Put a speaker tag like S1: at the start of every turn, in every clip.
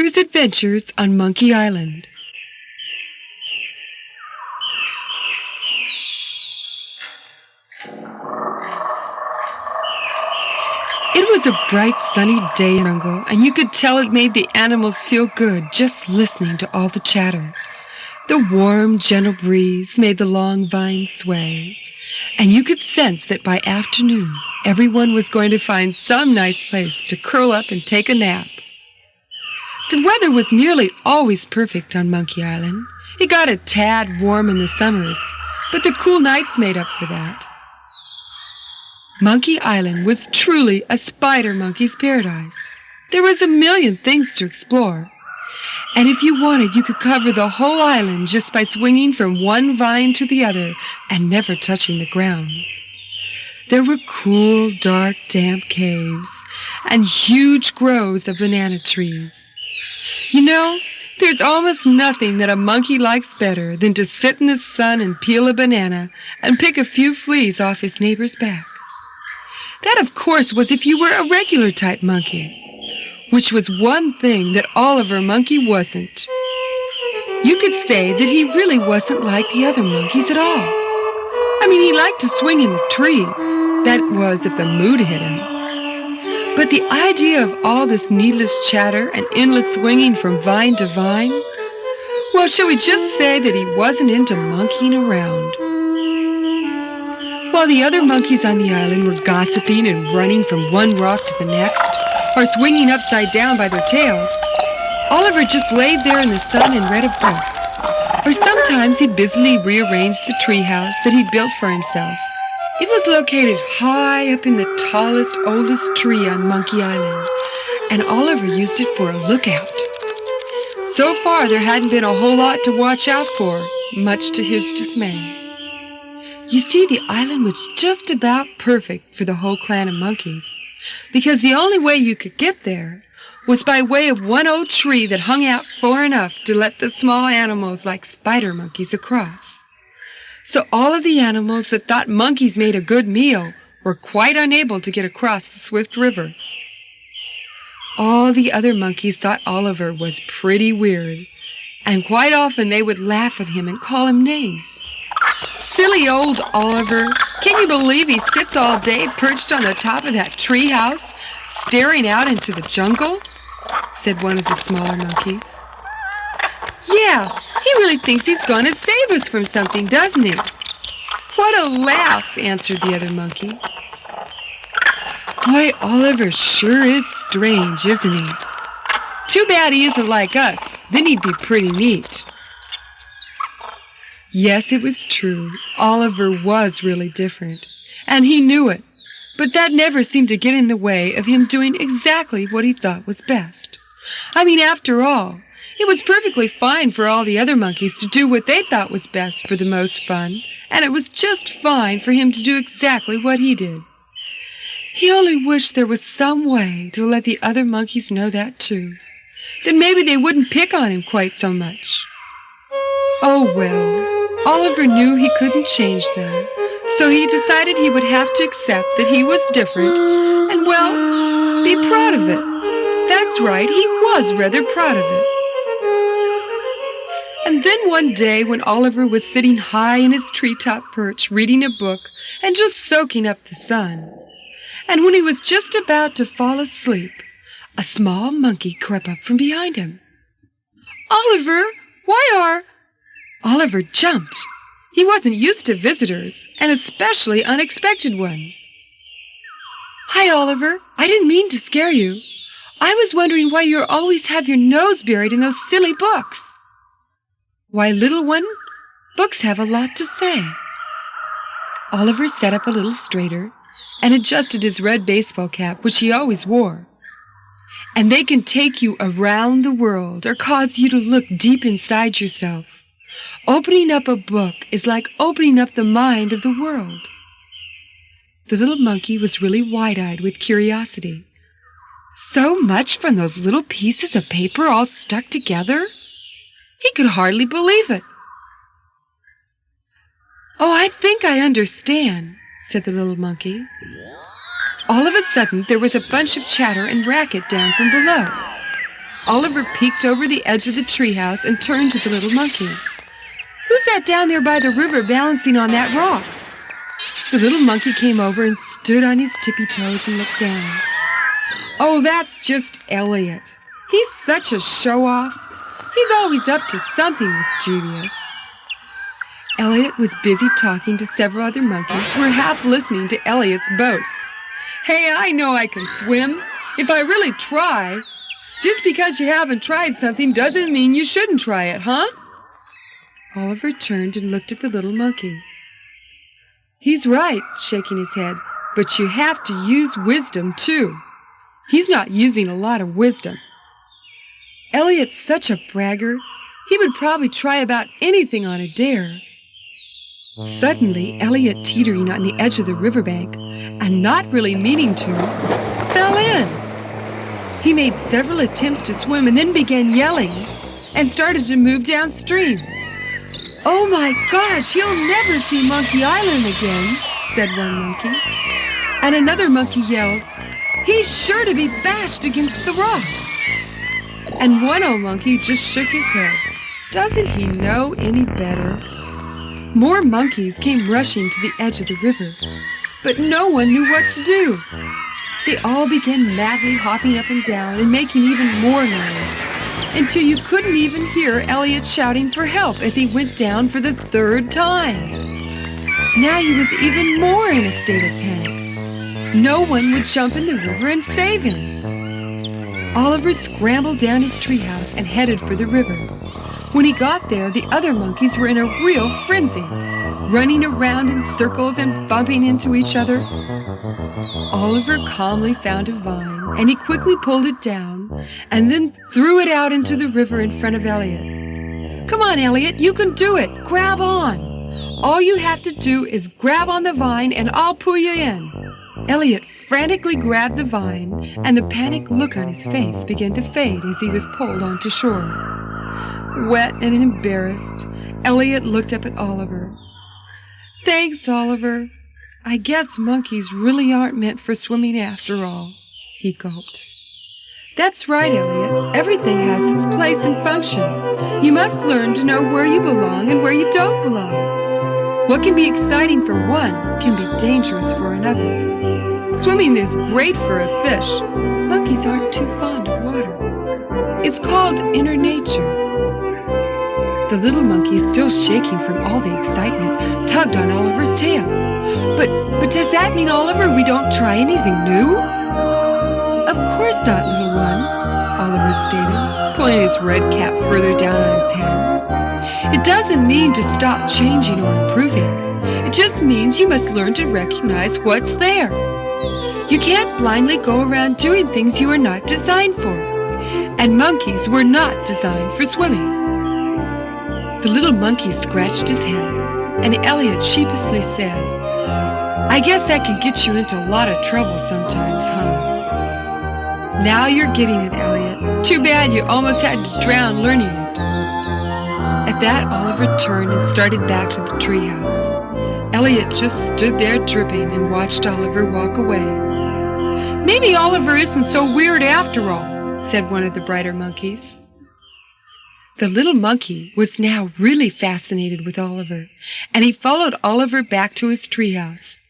S1: Oliver's Adventures on Monkey Island. It was a bright, sunny day in the jungle, and you could tell it made the animals feel good just listening to all the chatter. The warm, gentle breeze made the long vines sway, and you could sense that by afternoon everyone was going to find some nice place to curl up and take a nap. The weather was nearly always perfect on Monkey Island. It got a tad warm in the summers, but the cool nights made up for that. Monkey Island was truly a spider monkey's paradise. There was a million things to explore, and if you wanted, you could cover the whole island just by swinging from one vine to the other and never touching the ground. There were cool, dark, damp caves and huge groves of banana trees. You know, there's almost nothing that a monkey likes better than to sit in the sun and peel a banana and pick a few fleas off his neighbor's back. That, of course, was if you were a regular type monkey, which was one thing that Oliver Monkey wasn't. You could say that he really wasn't like the other monkeys at all. I mean, he liked to swing in the trees. That was if the mood hit him. But the idea of all this needless chatter and endless swinging from vine to vine, well, shall we just say that he wasn't into monkeying around? While the other monkeys on the island were gossiping and running from one rock to the next, or swinging upside down by their tails, Oliver just laid there in the sun and read a book. Or sometimes he busily rearranged the treehouse that he'd built for himself. It was located high up in the tallest, oldest tree on Monkey Island, and Oliver used it for a lookout. So far, there hadn't been a whole lot to watch out for, much to his dismay. You see, the island was just about perfect for the whole clan of monkeys, because the only way you could get there was by way of one old tree that hung out far enough to let the small animals like spider monkeys across. So all of the animals that thought monkeys made a good meal were quite unable to get across the swift river. All the other monkeys thought Oliver was pretty weird, and quite often they would laugh at him and call him names. Silly old Oliver, can you believe he sits all day perched on the top of that tree house, staring out into the jungle? Said one of the smaller monkeys. Yeah, he really thinks he's going to save us from something, doesn't he? What a laugh, answered the other monkey. Why, Oliver sure is strange, isn't he? Too bad he isn't like us, then he'd be pretty neat. Yes, it was true. Oliver was really different, and he knew it, but that never seemed to get in the way of him doing exactly what he thought was best. I mean, after all, it was perfectly fine for all the other monkeys to do what they thought was best for the most fun, and it was just fine for him to do exactly what he did. He only wished there was some way to let the other monkeys know that too. Then maybe they wouldn't pick on him quite so much. Oh well, Oliver knew he couldn't change them, so he decided he would have to accept that he was different and, well, be proud of it. That's right, he was rather proud of it. And then one day when Oliver was sitting high in his treetop perch reading a book and just soaking up the sun, and when he was just about to fall asleep, a small monkey crept up from behind him. Oliver, why are... Oliver jumped. He wasn't used to visitors, and especially unexpected ones. Hi, Oliver. I didn't mean to scare you. I was wondering why you always have your nose buried in those silly books. Why, little one, books have a lot to say. Oliver sat up a little straighter and adjusted his red baseball cap, which he always wore. And they can take you around the world or cause you to look deep inside yourself. Opening up a book is like opening up the mind of the world. The little monkey was really wide-eyed with curiosity. So much from those little pieces of paper all stuck together? He could hardly believe it. Oh, I think I understand, said the little monkey. All of a sudden, there was a bunch of chatter and racket down from below. Oliver peeked over the edge of the treehouse and turned to the little monkey. "Who's that down there by the river balancing on that rock?" The little monkey came over and stood on his tippy toes and looked down. "Oh, that's just Elliot. He's such a show-off. He's always up to something mischievous." Elliot was busy talking to several other monkeys who were half listening to Elliot's boasts. "Hey, I know I can swim, if I really try. Just because you haven't tried something doesn't mean you shouldn't try it, huh?" Oliver turned and looked at the little monkey. "He's right," shaking his head, "but you have to use wisdom, too. He's not using a lot of wisdom. Elliot's such a braggart, he would probably try about anything on a dare." Suddenly, Elliot, teetering on the edge of the riverbank, and not really meaning to, fell in. He made several attempts to swim and then began yelling and started to move downstream. "Oh my gosh, he'll never see Monkey Island again," said one monkey. And another monkey yelled, "He's sure to be bashed against the rocks." And one old monkey just shook his head. Doesn't he know any better? More monkeys came rushing to the edge of the river, but no one knew what to do. They all began madly hopping up and down and making even more noise, until you couldn't even hear Elliot shouting for help as he went down for the third time. Now he was even more in a state of panic. No one would jump in the river and save him. Oliver scrambled down his treehouse and headed for the river. When he got there, the other monkeys were in a real frenzy, running around in circles and bumping into each other. Oliver calmly found a vine, and he quickly pulled it down, and then threw it out into the river in front of Elliot. "Come on, Elliot, you can do it! Grab on! All you have to do is grab on the vine, and I'll pull you in." Elliot frantically grabbed the vine, and the panicked look on his face began to fade as he was pulled onto shore. Wet and embarrassed, Elliot looked up at Oliver. "Thanks, Oliver. I guess monkeys really aren't meant for swimming after all," he gulped. "That's right, Elliot. Everything has its place and function. You must learn to know where you belong and where you don't belong. What can be exciting for one can be dangerous for another. Swimming is great for a fish. Monkeys aren't too fond of water. It's called inner nature." The little monkey, still shaking from all the excitement, tugged on Oliver's tail. But does that mean, Oliver, we don't try anything new?" "Of course not, little one," Oliver stated, pulling his red cap further down on his head. "It doesn't mean to stop changing or improving. It just means you must learn to recognize what's there. You can't blindly go around doing things you are not designed for. And monkeys were not designed for swimming." The little monkey scratched his head, and Elliot sheepishly said, "I guess that can get you into a lot of trouble sometimes, huh?" "Now you're getting it, Elliot. Too bad you almost had to drown learning it." At that, Oliver turned and started back to the treehouse. Elliot just stood there dripping and watched Oliver walk away. "Maybe Oliver isn't so weird after all," said one of the brighter monkeys. The little monkey was now really fascinated with Oliver, and he followed Oliver back to his treehouse.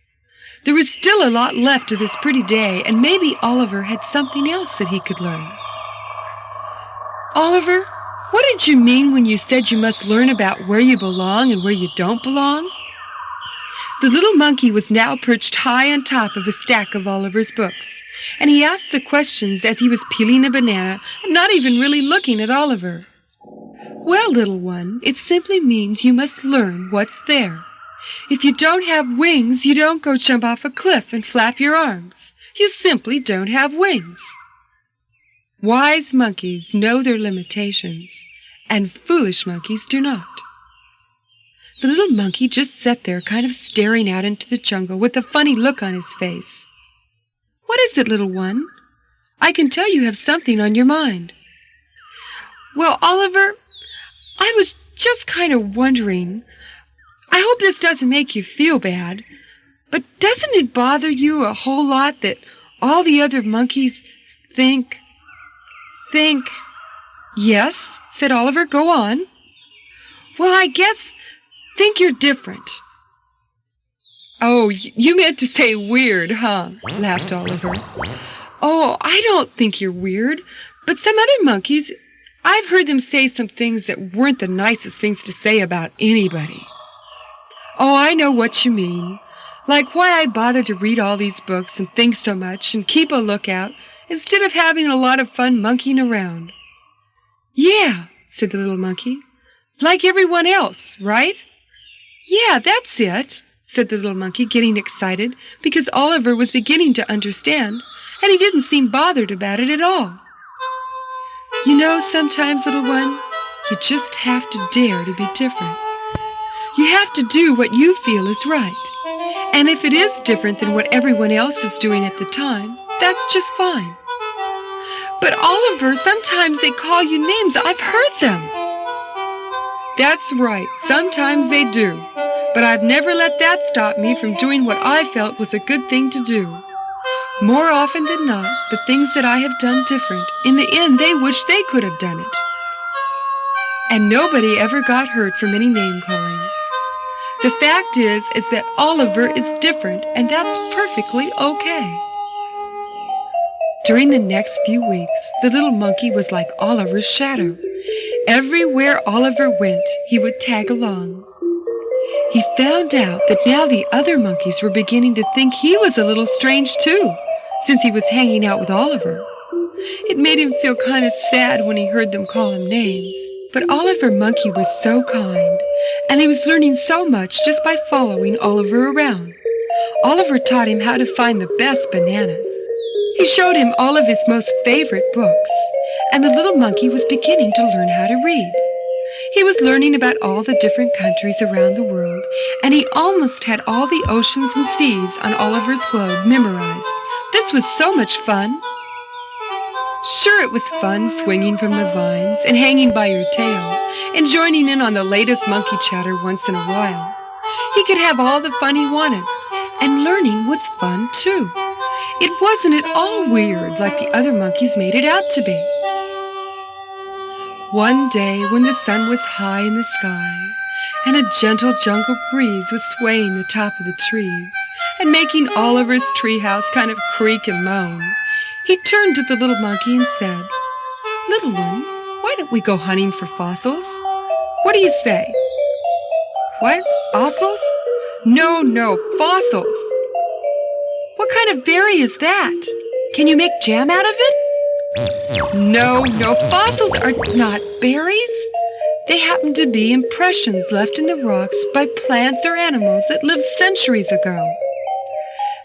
S1: There was still a lot left to this pretty day, and maybe Oliver had something else that he could learn. "Oliver, what did you mean when you said you must learn about where you belong and where you don't belong?" The little monkey was now perched high on top of a stack of Oliver's books, and he asked the questions as he was peeling a banana and not even really looking at Oliver. "Well, little one, it simply means you must learn what's there. If you don't have wings, you don't go jump off a cliff and flap your arms. You simply don't have wings. Wise monkeys know their limitations, and foolish monkeys do not." The little monkey just sat there kind of staring out into the jungle with a funny look on his face. "What is it, little one? I can tell you have something on your mind." "Well, Oliver, I was just kind of wondering. I hope this doesn't make you feel bad, but doesn't it bother you a whole lot that all the other monkeys think Yes, said Oliver, go on. Well, I think you're different. Oh, you meant to say weird, huh? Laughed Oliver. Oh, I don't think you're weird, but some other monkeys, I've heard them say some things that weren't the nicest things to say about anybody. Oh, I know what you mean. Like why I bother to read all these books and think so much and keep a lookout instead of having a lot of fun monkeying around. Yeah, said the little monkey. Like everyone else, right? Yeah, that's it, said the little monkey, getting excited because Oliver was beginning to understand, and he didn't seem bothered about it at all. You know, sometimes, little one, you just have to dare to be different. You have to do what you feel is right. And if it is different than what everyone else is doing at the time, that's just fine. But Oliver, sometimes they call you names. I've heard them. That's right. Sometimes they do. But I've never let that stop me from doing what I felt was a good thing to do. More often than not, the things that I have done different, in the end, they wish they could have done it. And nobody ever got hurt from any name-calling. The fact is that Oliver is different, and that's perfectly okay. During the next few weeks, the little monkey was like Oliver's shadow. Everywhere Oliver went, he would tag along. He found out that now the other monkeys were beginning to think he was a little strange too, since he was hanging out with Oliver. It made him feel kind of sad when he heard them call him names. But Oliver Monkey was so kind, and he was learning so much just by following Oliver around. Oliver taught him how to find the best bananas. He showed him all of his most favorite books, and the little monkey was beginning to learn how to read. He was learning about all the different countries around the world, and he almost had all the oceans and seas on Oliver's globe memorized. This was so much fun. Sure, it was fun swinging from the vines and hanging by your tail and joining in on the latest monkey chatter once in a while. He could have all the fun he wanted, and learning was fun too. It wasn't at all weird like the other monkeys made it out to be. One day when the sun was high in the sky and a gentle jungle breeze was swaying the top of the trees and making Oliver's treehouse kind of creak and moan, he turned to the little monkey and said, "Little one, why don't we go hunting for fossils? What do you say?" "What? Fossils?" No, fossils." "What kind of berry is that? Can you make jam out of it?" No, fossils are not berries. They happen to be impressions left in the rocks by plants or animals that lived centuries ago.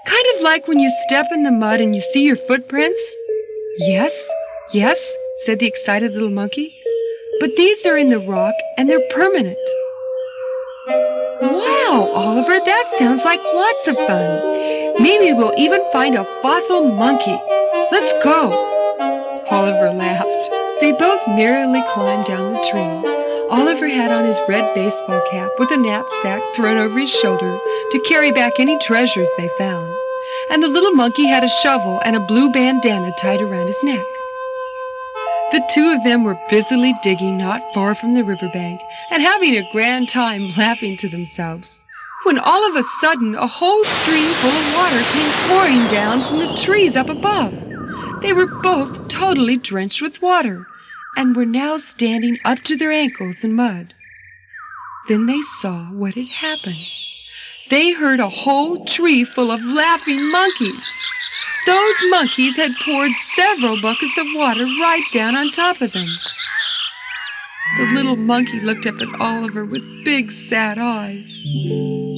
S1: Kind of like when you step in the mud and you see your footprints. Yes, said the excited little monkey. But these are in the rock and they're permanent. Wow, Oliver, that sounds like lots of fun. Maybe we'll even find a fossil monkey. Let's go. Oliver laughed. They both merrily climbed down the tree. Oliver had on his red baseball cap with a knapsack thrown over his shoulder to carry back any treasures they found, and the little monkey had a shovel and a blue bandana tied around his neck. The two of them were busily digging not far from the riverbank and having a grand time laughing to themselves, when all of a sudden a whole stream full of water came pouring down from the trees up above. They were both totally drenched with water, and were now standing up to their ankles in mud. Then they saw what had happened. They heard a whole tree full of laughing monkeys. Those monkeys had poured several buckets of water right down on top of them. The little monkey looked up at Oliver with big, sad eyes.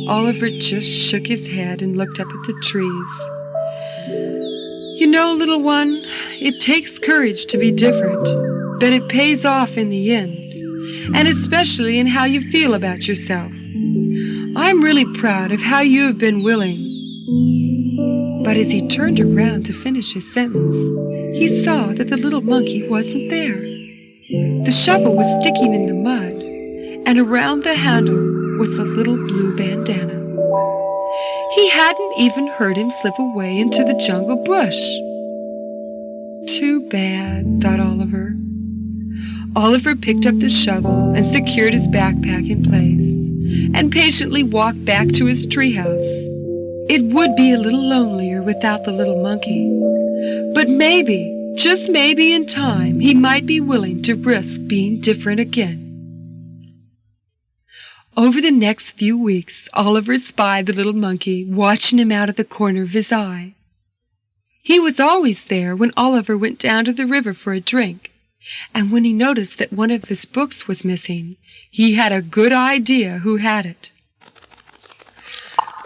S1: Oliver just shook his head and looked up at the trees. You know, little one, it takes courage to be different, but it pays off in the end, and especially in how you feel about yourself. I'm really proud of how you have been willing. But as he turned around to finish his sentence, he saw that the little monkey wasn't there. The shovel was sticking in the mud, and around the handle was the little blue bandana. He hadn't even heard him slip away into the jungle bush. Too bad, thought Oliver. Oliver picked up the shovel and secured his backpack in place, and patiently walked back to his treehouse. It would be a little lonelier without the little monkey, but maybe, just maybe in time, he might be willing to risk being different again. Over the next few weeks, Oliver spied the little monkey, watching him out of the corner of his eye. He was always there when Oliver went down to the river for a drink, and when he noticed that one of his books was missing, he had a good idea who had it.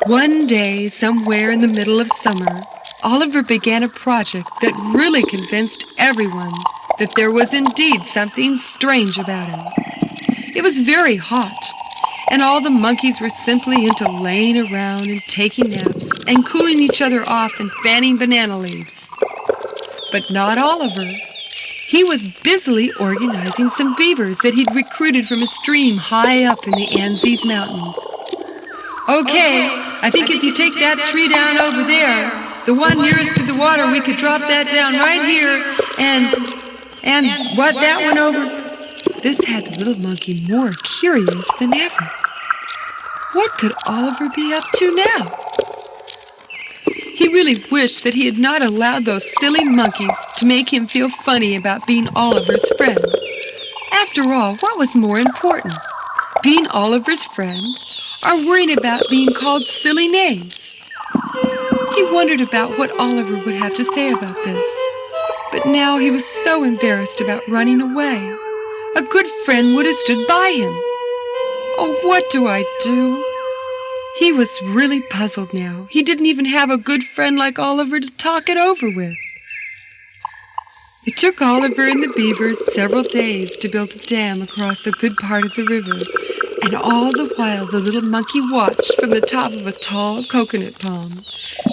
S1: One day, somewhere in the middle of summer, Oliver began a project that really convinced everyone that there was indeed something strange about him. It was very hot, and all the monkeys were simply into laying around and taking naps and cooling each other off and fanning banana leaves. But not Oliver. He was busily organizing some beavers that he'd recruited from a stream high up in the Andes Mountains. Okay, I think if you take that tree down over there, the one nearest to the water, we could drop that down right here, and what, that one over? This had the little monkey more curious than ever. What could Oliver be up to now? He really wished that he had not allowed those silly monkeys to make him feel funny about being Oliver's friend. After all, what was more important, being Oliver's friend or worrying about being called silly names? He wondered about what Oliver would have to say about this, but now he was so embarrassed about running away. A good friend would have stood by him. Oh, what do I do? He was really puzzled now. He didn't even have a good friend like Oliver to talk it over with. It took Oliver and the beavers several days to build a dam across a good part of the river, and all the while the little monkey watched from the top of a tall coconut palm,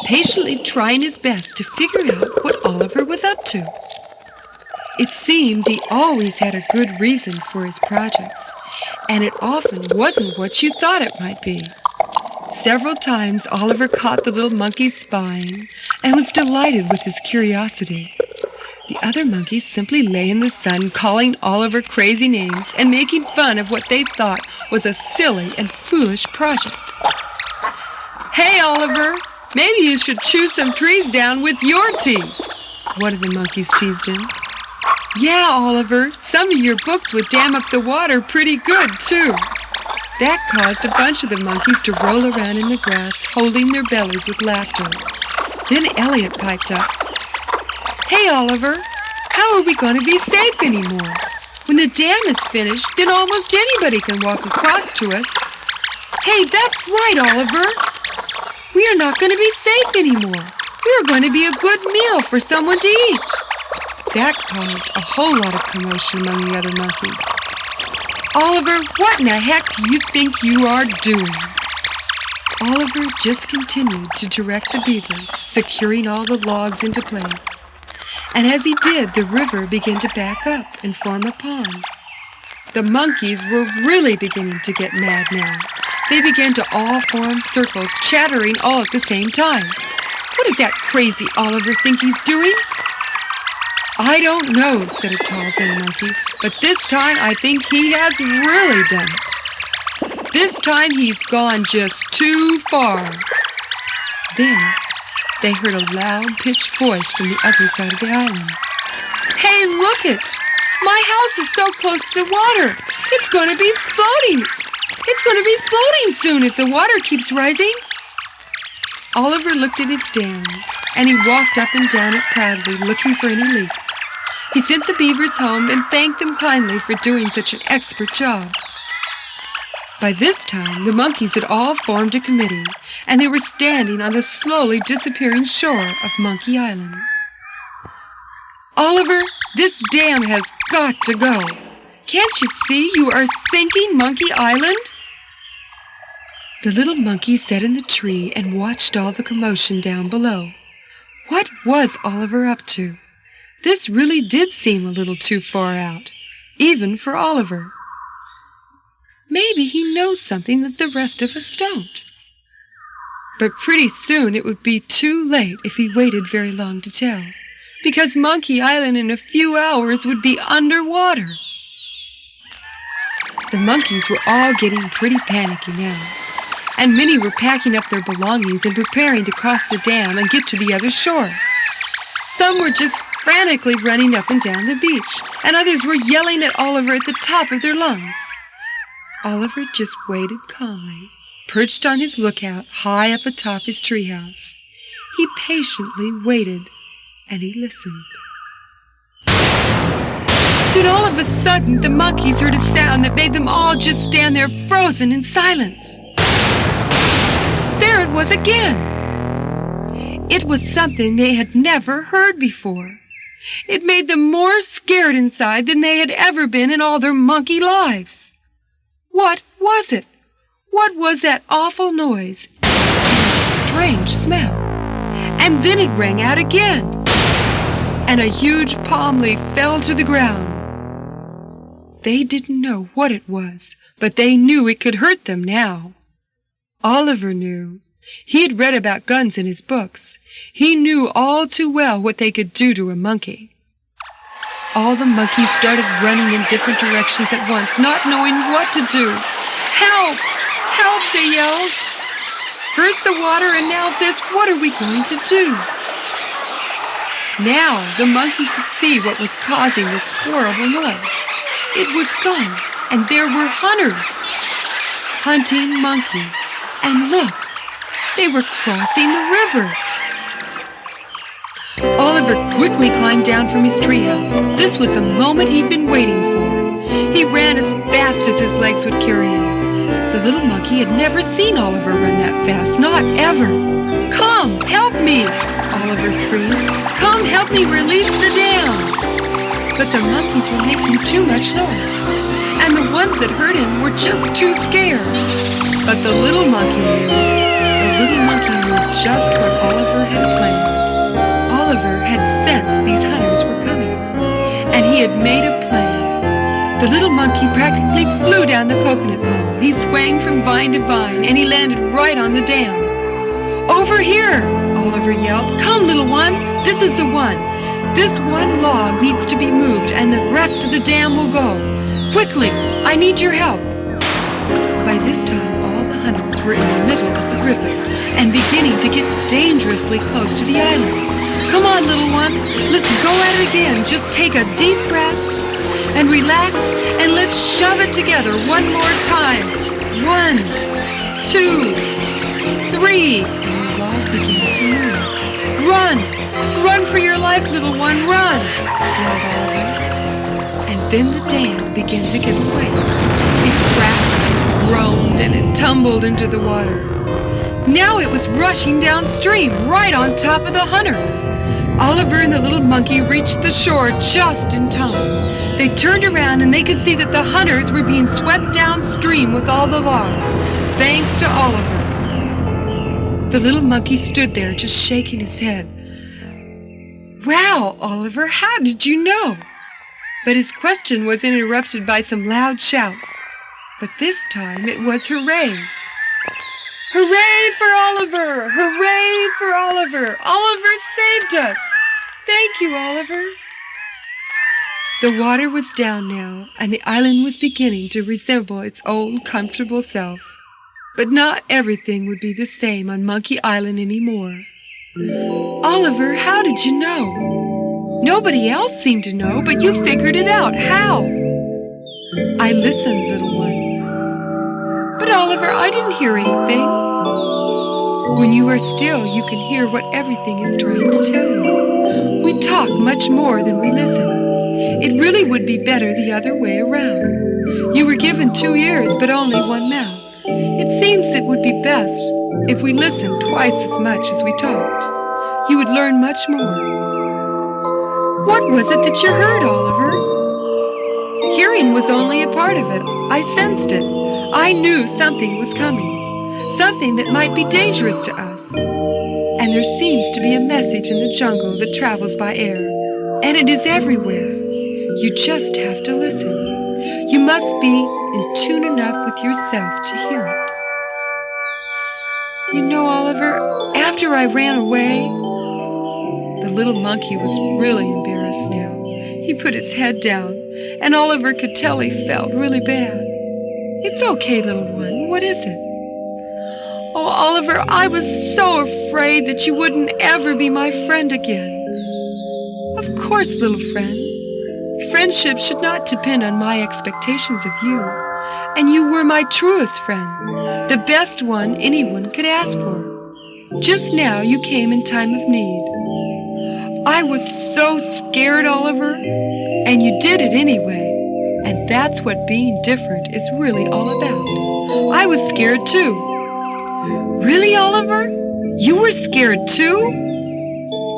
S1: patiently trying his best to figure out what Oliver was up to. It seemed he always had a good reason for his projects, and it often wasn't what you thought it might be. Several times Oliver caught the little monkey spying and was delighted with his curiosity. The other monkeys simply lay in the sun calling Oliver crazy names and making fun of what they thought was a silly and foolish project. Hey, Oliver, maybe you should chew some trees down with your teeth, one of the monkeys teased him. Yeah, Oliver, some of your books would dam up the water pretty good, too. That caused a bunch of the monkeys to roll around in the grass, holding their bellies with laughter. Then Elliot piped up. Hey, Oliver, how are we going to be safe anymore? When the dam is finished, then almost anybody can walk across to us. Hey, that's right, Oliver. We are not going to be safe anymore. We are going to be a good meal for someone to eat. That caused a whole lot of commotion among the other monkeys. Oliver, what in the heck do you think you are doing? Oliver just continued to direct the beavers, securing all the logs into place. And as he did, the river began to back up and form a pond. The monkeys were really beginning to get mad now. They began to all form circles, chattering all at the same time. What does that crazy Oliver think he's doing? I don't know, said a tall, thin monkey, but this time I think he has really done it. This time he's gone just too far. Then they heard a loud, pitched voice from the other side of the island. Hey, look it! My house is so close to the water. It's going to be floating. It's going to be floating soon if the water keeps rising. Oliver looked at his dam, and he walked up and down it proudly, looking for any leaks. He sent the beavers home and thanked them kindly for doing such an expert job. By this time, the monkeys had all formed a committee, and they were standing on the slowly disappearing shore of Monkey Island. Oliver, this dam has got to go. Can't you see you are sinking Monkey Island? The little monkey sat in the tree and watched all the commotion down below. What was Oliver up to? This really did seem a little too far out, even for Oliver. Maybe he knows something that the rest of us don't. But pretty soon it would be too late if he waited very long to tell, because Monkey Island in a few hours would be underwater. The monkeys were all getting pretty panicky now, and many were packing up their belongings and preparing to cross the dam and get to the other shore. Some were just frantically running up and down the beach, and others were yelling at Oliver at the top of their lungs. Oliver just waited calmly, perched on his lookout high up atop his treehouse. He patiently waited, and he listened. Then all of a sudden, the monkeys heard a sound that made them all just stand there frozen in silence. There it was again. It was something they had never heard before. It made them more scared inside than they had ever been in all their monkey lives. What was it? What was that awful noise? A strange smell. And then it rang out again, and a huge palm leaf fell to the ground. They didn't know what it was, but they knew it could hurt them now. Oliver knew. He had read about guns in his books. He knew all too well what they could do to a monkey. All the monkeys started running in different directions at once, not knowing what to do. "Help! Help!" they yelled. "First the water and now this. What are we going to do?" Now the monkeys could see what was causing this horrible noise. It was guns, and there were hunters. Hunting monkeys. And look, they were crossing the river. Oliver quickly climbed down from his treehouse. This was the moment he'd been waiting for. He ran as fast as his legs would carry him. The little monkey had never seen Oliver run that fast, not ever. "Come, help me!" Oliver screamed. "Come help me release the dam!" But the monkeys were making too much noise, and the ones that heard him were just too scared. But the little monkey knew just what Oliver had planned. Oliver had sensed these hunters were coming, and he had made a plan. The little monkey practically flew down the coconut palm. He swang from vine to vine, and he landed right on the dam. "Over here!" Oliver yelled. "Come, little one, this is the one. This one log needs to be moved, and the rest of the dam will go. Quickly, I need your help." By this time, all the hunters were in the middle of the river and beginning to get dangerously close to the island. "Come on, little one, let's go at it again. Just take a deep breath and relax, and let's shove it together one more time. 1, 2, 3, and the log began to move. "Run! Run for your life, little one, run!" yelled Oliver. And then the dam began to give way. It cracked and groaned, and it tumbled into the water. Now it was rushing downstream, right on top of the hunters. Oliver and the little monkey reached the shore just in time. They turned around, and they could see that the hunters were being swept downstream with all the logs, thanks to Oliver. The little monkey stood there, just shaking his head. "Wow, Oliver, how did you know?" But his question was interrupted by some loud shouts. But this time it was hoorays. "Hooray for Oliver! Hooray for Oliver! Oliver saved us! Thank you, Oliver!" The water was down now, and the island was beginning to resemble its old comfortable self. But not everything would be the same on Monkey Island anymore. "Oliver, how did you know?" "Nobody else seemed to know, but you figured it out. How?" "I listened, little one." "But Oliver, I didn't hear anything." "When you are still, you can hear what everything is trying to tell you. We talk much more than we listen. It really would be better the other way around. You were given 2 ears, but only 1 mouth. It seems it would be best if we listened twice as much as we talked. You would learn much more." "What was it that you heard, Oliver?" "Hearing was only a part of it. I sensed it. I knew something was coming, something that might be dangerous to us. And there seems to be a message in the jungle that travels by air, and it is everywhere. You just have to listen. You must be in tune enough with yourself to hear it." "You know, Oliver, after I ran away..." The little monkey was really embarrassed now. He put his head down, and Oliver could tell he felt really bad. It's okay, little one. What is it? Oh, Oliver, I was so afraid that you wouldn't ever be my friend again. Of course, little friend. Friendship should not depend on my expectations of you. And you were my truest friend, the best one anyone could ask for. Just now you came in time of need. I was so scared, Oliver, and you did it anyway. And that's what being different is really all about. I was scared too. Really, Oliver? You were scared too?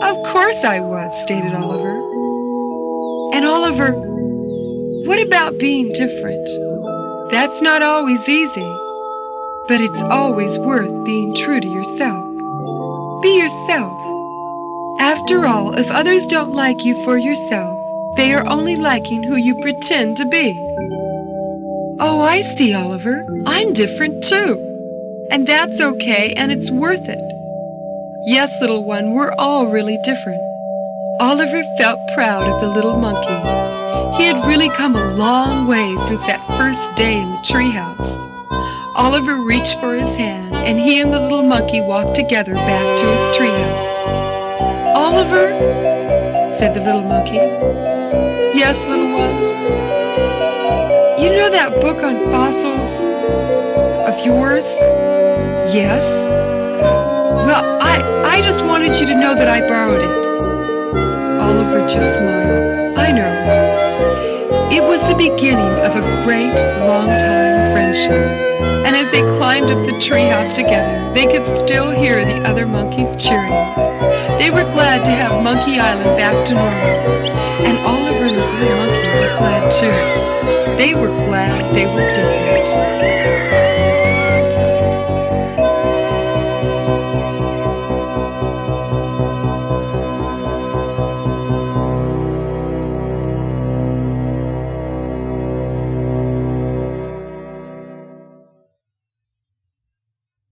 S1: Of course I was, stated Oliver. And Oliver, what about being different? That's not always easy, but it's always worth being true to yourself. Be yourself. After all, if others don't like you for yourself, they are only liking who you pretend to be. Oh, I see, Oliver. I'm different too. And that's okay, and it's worth it. Yes, little one, we're all really different. Oliver felt proud of the little monkey. He had really come a long way since that first day in the treehouse. Oliver reached for his hand, and he and the little monkey walked together back to his treehouse. Oliver, said the little monkey. Yes, little one. You know that book on fossils of yours? Yes. Well, I just wanted you to know that I borrowed it. Oliver just smiled. I know. It was the beginning of a great, long-time friendship. And as they climbed up the treehouse together, they could still hear the other monkeys cheering. They were glad to have Monkey Island back to normal. And Oliver and the little monkey were glad too. They were glad they were different.